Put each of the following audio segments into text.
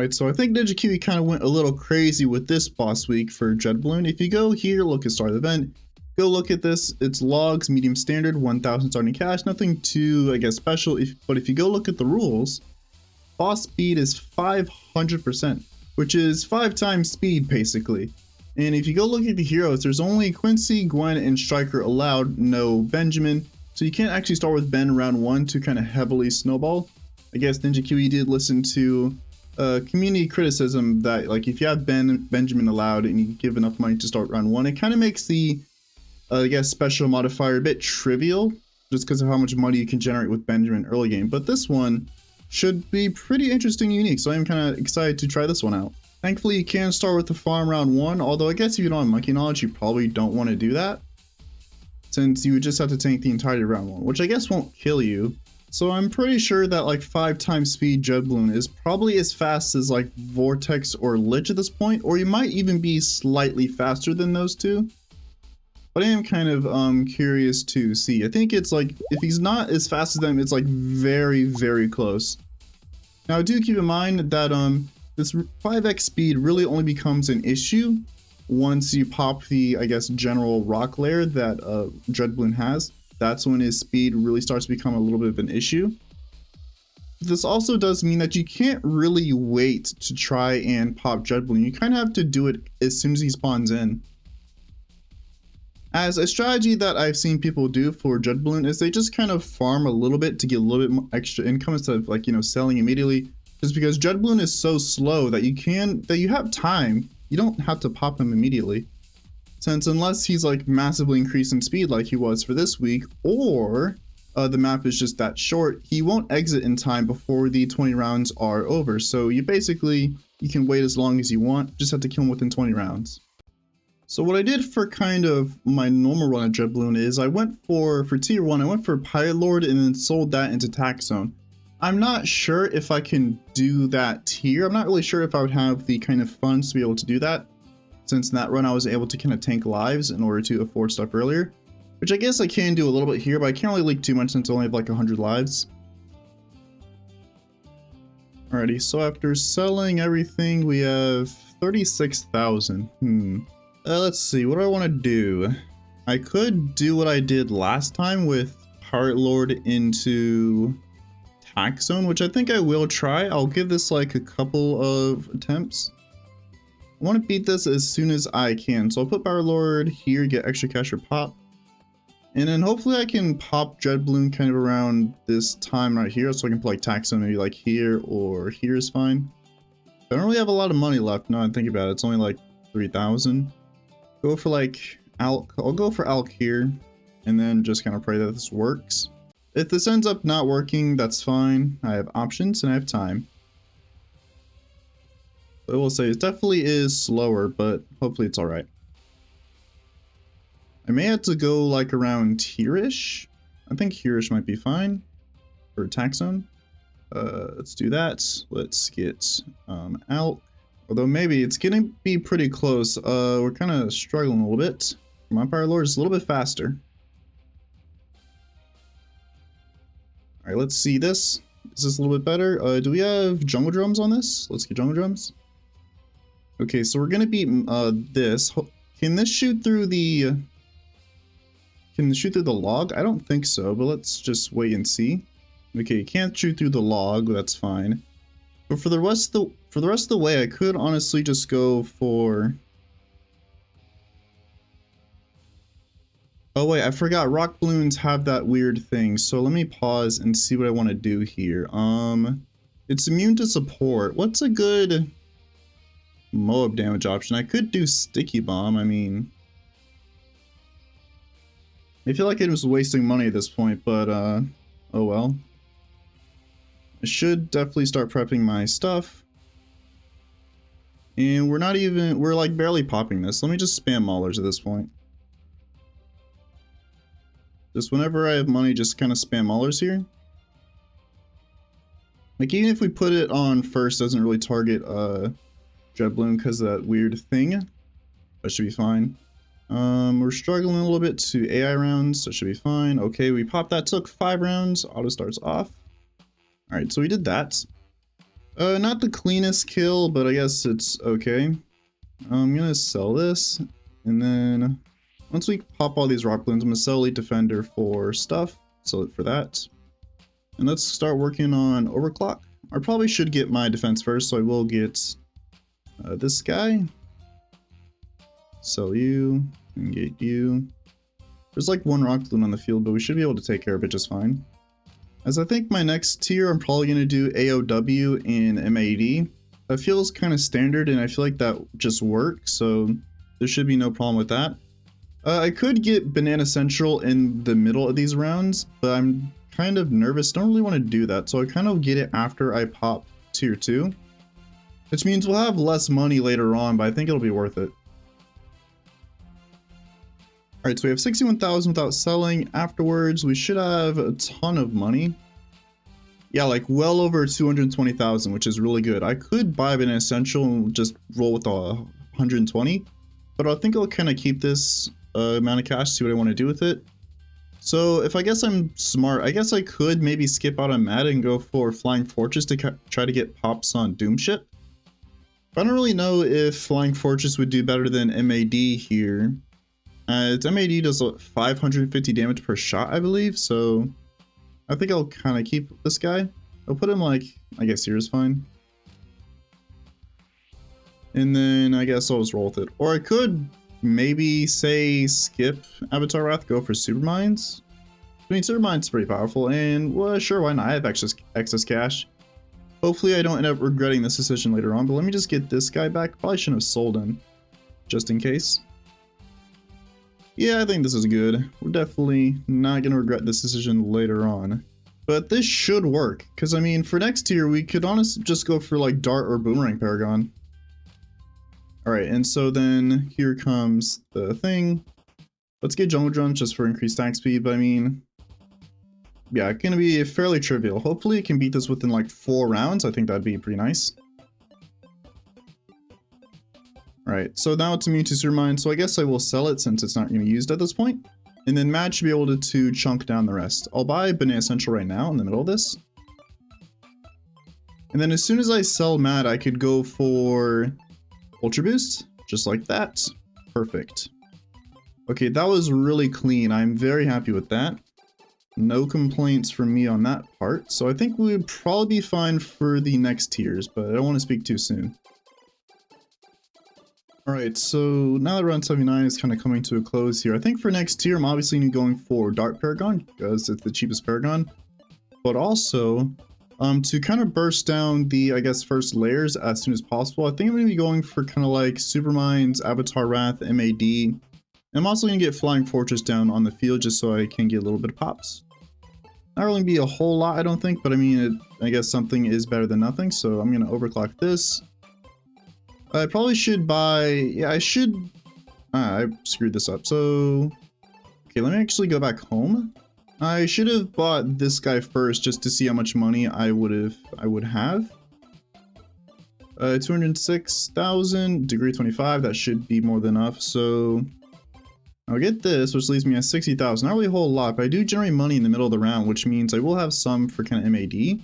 Alright, so I think Ninja Kiwi kind of went a little crazy with this boss week for Dreadbloon. If you go here, look at start of the event, go look at this, it's logs, medium standard, 1000 starting cash, nothing too, I guess, special. But if you go look at the rules, boss speed is 500%, which is 5 times speed basically. And if you go look at the heroes, there's only Quincy, Gwen, and Striker allowed, no Benjamin. So you can't actually start with Ben round 1 to kind of heavily snowball. I guess Ninja Kiwi did listen to community criticism that, like, if you have Benjamin allowed and you give enough money to start round 1, it kind of makes the I guess special modifier a bit trivial just because of how much money you can generate with Benjamin early game. But this one should be pretty interesting and unique, so I'm kind of excited to try this one out. Thankfully you can start with the farm round 1, although I guess if you don't have monkey knowledge you probably don't want to do that, since you would just have to tank the entirety of round 1, which I guess won't kill you. So I'm pretty sure that like 5 times speed Dreadbloon is probably as fast as like Vortex or Lich at this point, or you might even be slightly faster than those two. But I am kind of curious to see. I think it's like, if he's not as fast as them, it's like very, very close. Now do keep in mind that this 5x speed really only becomes an issue once you pop the, I guess, general rock layer that Dreadbloon has. That's when his speed really starts to become a little bit of an issue. This also does mean that you can't really wait to try and pop Dreadbloon. You kind of have to do it as soon as he spawns in. As a strategy that I've seen people do for Dreadbloon is they just kind of farm a little bit to get a little bit more extra income instead of, like, you know, selling immediately. Just because Dreadbloon is so slow that you have time. You don't have to pop him immediately. Since unless he's like massively increased in speed like he was for this week, or the map is just that short, he won't exit in time before the 20 rounds are over. So you can wait as long as you want, just have to kill him within 20 rounds. So what I did for kind of my normal run at Dreadbloon is I went for tier 1, I went for Pirate Lord and then sold that into Tax Zone. I'm not sure if I can do that tier. I'm not really sure if I would have the kind of funds to be able to do that, since in that run I was able to kind of tank lives in order to afford stuff earlier, which I guess I can do a little bit here, but I can't really leak too much since I only have like 100 lives. Alrighty, so after selling everything we have 36,000. Let's see, what do I want to do? I could do what I did last time with Pirate Lord into Tax Zone, which I think I will try. I'll give this like a couple of attempts. I want to beat this as soon as I can, so I'll put Pirate Lord here, get extra cash for pop. And then hopefully I can pop Dreadbloon kind of around this time right here, so I can play like Tax Zone maybe like here or here is fine. I don't really have a lot of money left now I think about it. It's only like 3,000. Go for like Alk. I'll go for Alk here and then just kind of pray that this works. If this ends up not working, that's fine. I have options and I have time. I will say it definitely is slower, but hopefully it's alright. I may have to go like around here-ish. I think here-ish might be fine for Tax Zone. Let's do that. Let's get Alk. Although maybe it's gonna be pretty close. We're kind of struggling a little bit. My Pirate Lord is a little bit faster. Alright, let's see this. Is this a little bit better? Do we have jungle drums on this? Let's get jungle drums. Okay, so we're gonna beat this. Can this shoot through the... Can it shoot through the log? I don't think so, but let's just wait and see. Okay, you can't shoot through the log, that's fine. But for the rest of the way, I could honestly just go for... Oh wait, I forgot. Rock balloons have that weird thing. So let me pause and see what I want to do here. It's immune to support. What's a good Moab damage option? I could do Sticky Bomb. I mean, I feel like it was wasting money at this point, but oh well. I should definitely start prepping my stuff. And we're like barely popping this. Let me just spam maulers at this point. Just whenever I have money, just kind of spam maulers here. Like even if we put it on first, doesn't really target Dreadbloon because of that weird thing. That should be fine. We're struggling a little bit to AI rounds, so it should be fine. Okay, we popped that, took 5 rounds, auto starts off. Alright, so we did that. Not the cleanest kill, but I guess it's okay. I'm gonna sell this, and then once we pop all these rock balloons, I'm gonna sell Elite Defender for stuff, sell it for that. And let's start working on overclock. I probably should get my defense first, so I will get this guy. Sell you, and get you. There's like one rock balloon on the field, but we should be able to take care of it just fine. As I think my next tier, I'm probably going to do AOW in MAD. That feels kind of standard, and I feel like that just works, so there should be no problem with that. I could get Banana Central in the middle of these rounds, but I'm kind of nervous. Don't really want to do that, so I kind of get it after I pop tier 2. Which means we'll have less money later on, but I think it'll be worth it. Alright, so we have 61,000 without selling. Afterwards, we should have a ton of money. Yeah, like well over 220,000, which is really good. I could buy an essential and just roll with the 120, but I think I'll kind of keep this amount of cash, see what I want to do with it. So if I guess I'm smart, I guess I could maybe skip out on Mad and go for Flying Fortress to try to get pops on Doomship. I don't really know if Flying Fortress would do better than MAD here. Its MAD does 550 damage per shot, I believe, so I think I'll kind of keep this guy. I'll put him like, I guess here is fine. And then I guess I'll just roll with it. Or I could maybe say skip Avatar Wrath, go for Supermines. I mean, Supermines is pretty powerful, and well, sure, why not? I have excess cash. Hopefully I don't end up regretting this decision later on, but let me just get this guy back. Probably shouldn't have sold him, just in case. Yeah, I think this is good. We're definitely not going to regret this decision later on. But this should work, because I mean, for next tier, we could honestly just go for like Dart or Boomerang Paragon. Alright, and so then here comes the thing. Let's get Jungle Drums just for increased attack speed, but I mean, yeah, it's going to be fairly trivial. Hopefully it can beat this within like 4 rounds. I think that'd be pretty nice. Alright, so now it's immune to Supermine, so I guess I will sell it since it's not going to be used at this point. And then Mad should be able to chunk down the rest. I'll buy Banana Central right now in the middle of this. And then as soon as I sell Mad, I could go for Ultra Boost, just like that. Perfect. Okay, that was really clean. I'm very happy with that. No complaints from me on that part. So I think we would probably be fine for the next tiers, but I don't want to speak too soon. Alright, so now that round 79 is kind of coming to a close here, I think for next tier I'm obviously going for Dart Paragon, because it's the cheapest Paragon. But also, to kind of burst down the, I guess, first layers as soon as possible, I think I'm going to be going for kind of like Supermines, Avatar Wrath, MAD. I'm also going to get Flying Fortress down on the field just so I can get a little bit of pops. Not really be a whole lot, I don't think, but I mean, I guess something is better than nothing, so I'm going to overclock this. I probably should buy, yeah, I should, I screwed this up, so, okay, let me actually go back home. I should have bought this guy first just to see how much money I would have. 206,000, degree 25, that should be more than enough, so I'll get this, which leaves me at 60,000. Not really a whole lot, but I do generate money in the middle of the round, which means I will have some for kind of MAD.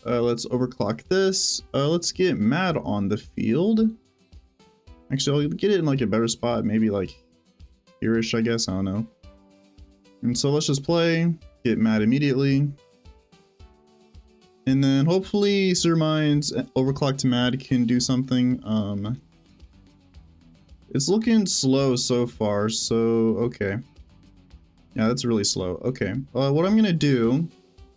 Let's overclock this. Let's get Mad on the field. Actually, I'll get it in like a better spot, maybe like here-ish, I guess, I don't know. And so let's just play, get Mad immediately. And then hopefully Supermines overclock to Mad can do something. It's looking slow so far, so okay. Yeah, that's really slow. Okay, what I'm gonna do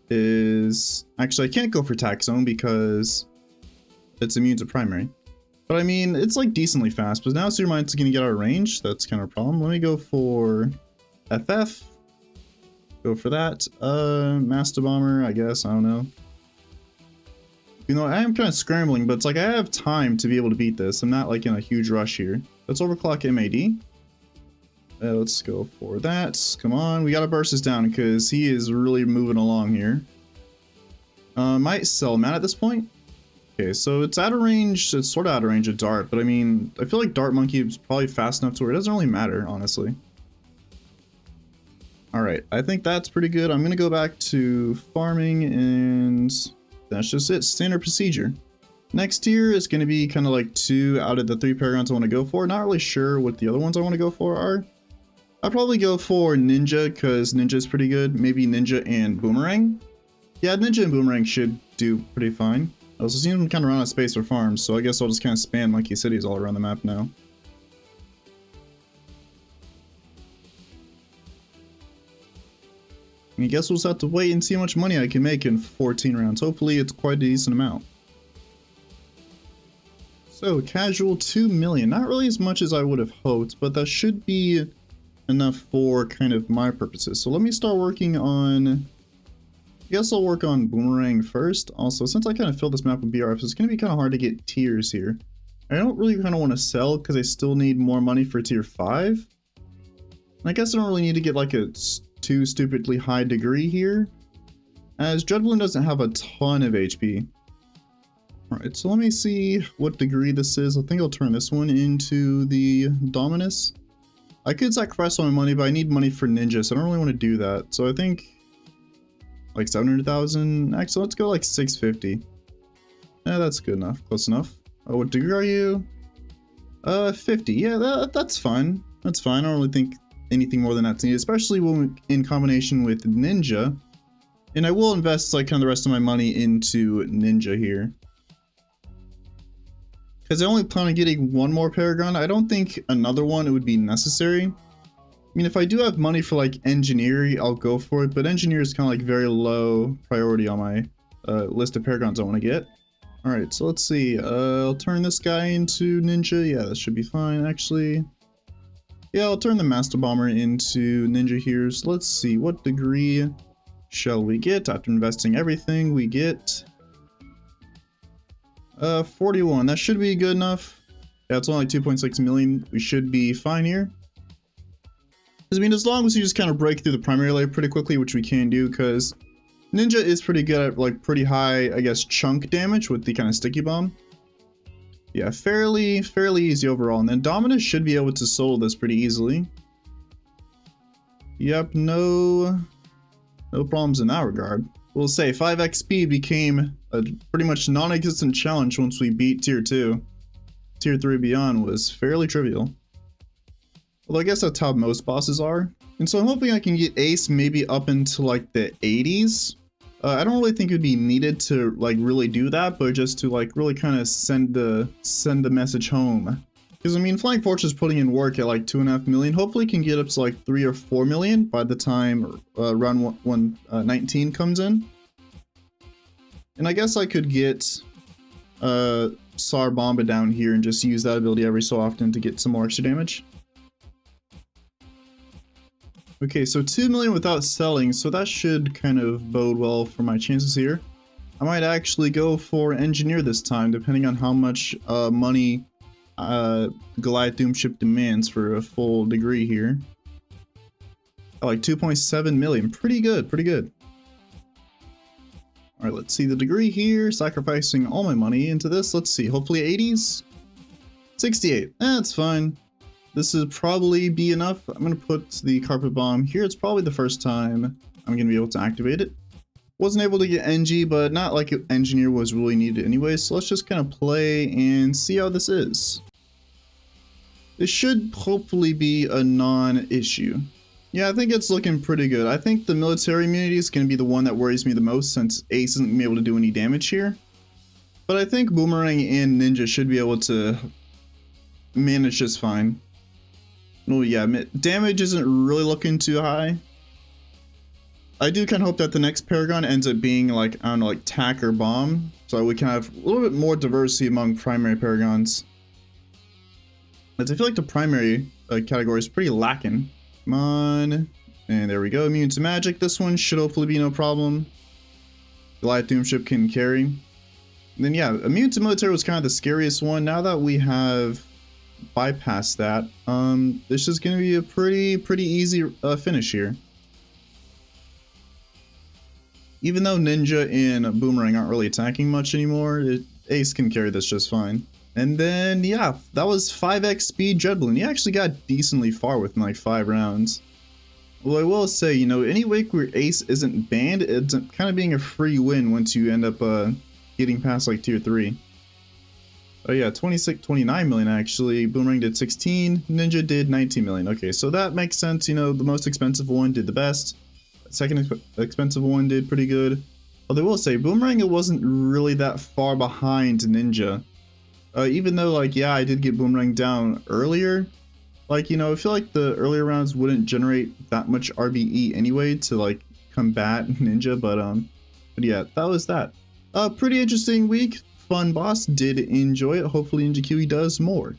is, actually I can't go for Tax Zone because it's immune to primary. But I mean, it's like decently fast, but now Supermine's gonna get out of range. That's kind of a problem. Let me go for FF. Go for that. Master Bomber, I guess, I don't know. You know, I am kind of scrambling, but it's like I have time to be able to beat this. I'm not like in a huge rush here. Let's overclock MAD. Let's go for that. Come on, we gotta burst this down because he is really moving along here. Might sell Mad at this point. Okay, so it's out of range, it's sort of out of range of Dart, but I mean, I feel like Dart Monkey is probably fast enough to where it doesn't really matter, honestly. Alright, I think that's pretty good. I'm gonna go back to farming and that's just it, standard procedure. Next tier is going to be kind of like 2 out of the 3 paragons I want to go for. Not really sure what the other ones I want to go for are. I'll probably go for Ninja because Ninja is pretty good. Maybe Ninja and Boomerang. Yeah, Ninja and Boomerang should do pretty fine. I also seem to kind of run out of space for farms, so I guess I'll just kind of spam Monkey Cities all around the map now. And I guess we'll just have to wait and see how much money I can make in 14 rounds. Hopefully it's quite a decent amount. So, casual 2 million. Not really as much as I would have hoped, but that should be enough for kind of my purposes. So let me start working on... I guess I'll work on Boomerang first. Also, since I kind of filled this map with BRFs, it's going to be kind of hard to get tiers here. I don't really kind of want to sell because I still need more money for tier 5. And I guess I don't really need to get like a too stupidly high degree here, as Dreadbloon doesn't have a ton of HP. Alright, so let me see what degree this is. I think I'll turn this one into the Dominus. I could sacrifice all my money, but I need money for Ninja, so I don't really want to do that. So I think like 700,000. Actually, let's go like 650. Yeah, that's good enough. Close enough. Oh, what degree are you? 50. Yeah, that's fine. That's fine. I don't really think anything more than that's needed, especially when in combination with Ninja. And I will invest like kind of the rest of my money into Ninja here, because I only plan on getting one more Paragon. I don't think another one would be necessary. I mean, if I do have money for like Engineering, I'll go for it, but Engineer is kind of like very low priority on my list of Paragons I want to get. Alright, so let's see. I'll turn this guy into Ninja. Yeah, that should be fine, actually. Yeah, I'll turn the Master Bomber into Ninja here. So let's see, what degree shall we get? After investing everything, we get 41. That should be good enough. Yeah, it's only like 2.6 million. We should be fine here. I mean, as long as you just kind of break through the primary layer pretty quickly, which we can do, because Ninja is pretty good at like pretty high, I guess, chunk damage with the kind of sticky bomb. Yeah, fairly easy overall. And then Dominus should be able to solo this pretty easily. Yep, no problems in that regard. We'll say 5x speed became a pretty much non-existent challenge once we beat tier 2. Tier 3 beyond was fairly trivial. Although I guess that's how most bosses are. And so I'm hoping I can get Ace maybe up into like the 80s. I don't really think it would be needed to like really do that, but just to like really kind of send the message home. Because I mean, Flying Fortress putting in work at like 2.5 million, hopefully can get up to like 3 or 4 million by the time round 19 comes in. And I guess I could get Sar Bomba down here and just use that ability every so often to get some more extra damage. Okay, so 2 million without selling, so that should kind of bode well for my chances here. I might actually go for Engineer this time, depending on how much money Goliath Doomship demands for a full degree here. Like 2.7 million, pretty good, pretty good. Alright, let's see the degree here, sacrificing all my money into this. Let's see, hopefully 80s? 68, that's fine. This would probably be enough. I'm going to put the Carpet Bomb here. It's probably the first time I'm going to be able to activate it. Wasn't able to get NG, but not like Engineer was really needed anyway, so let's just kind of play and see how this is. This should hopefully be a non-issue. Yeah, I think it's looking pretty good. I think the military immunity is going to be the one that worries me the most, since Ace isn't going to be able to do any damage here. But I think Boomerang and Ninja should be able to manage just fine. Oh yeah, damage isn't really looking too high. I do kind of hope that the next Paragon ends up being like, I don't know, like Tack or Bomb, so we can have a little bit more diversity among primary Paragons. As I feel like the primary category is pretty lacking. Come on, and there we go, immune to magic. This one should hopefully be no problem. Goliath Doomship can carry. And then yeah, immune to military was kind of the scariest one. Now that we have bypass that, this is going to be a pretty easy finish here. Even though Ninja and Boomerang aren't really attacking much anymore, Ace can carry this just fine. And then yeah, that was 5x speed Dreadbloon. He actually got decently far within like 5 rounds. Well, I will say, you know, any week where Ace isn't banned, it's kind of being a free win once you end up getting past like tier 3. Oh yeah, 29 million actually. Boomerang did 16, Ninja did 19 million. Okay, so that makes sense. You know, the most expensive one did the best. Second expensive one did pretty good. Although I will say, Boomerang, it wasn't really that far behind Ninja. Even though, like, yeah, I did get Boomerang down earlier. Like, you know, I feel like the earlier rounds wouldn't generate that much RBE anyway to, like, combat Ninja, but yeah, that was that. Pretty interesting week. Fun boss. Did enjoy it. Hopefully Ninja Kiwi does more.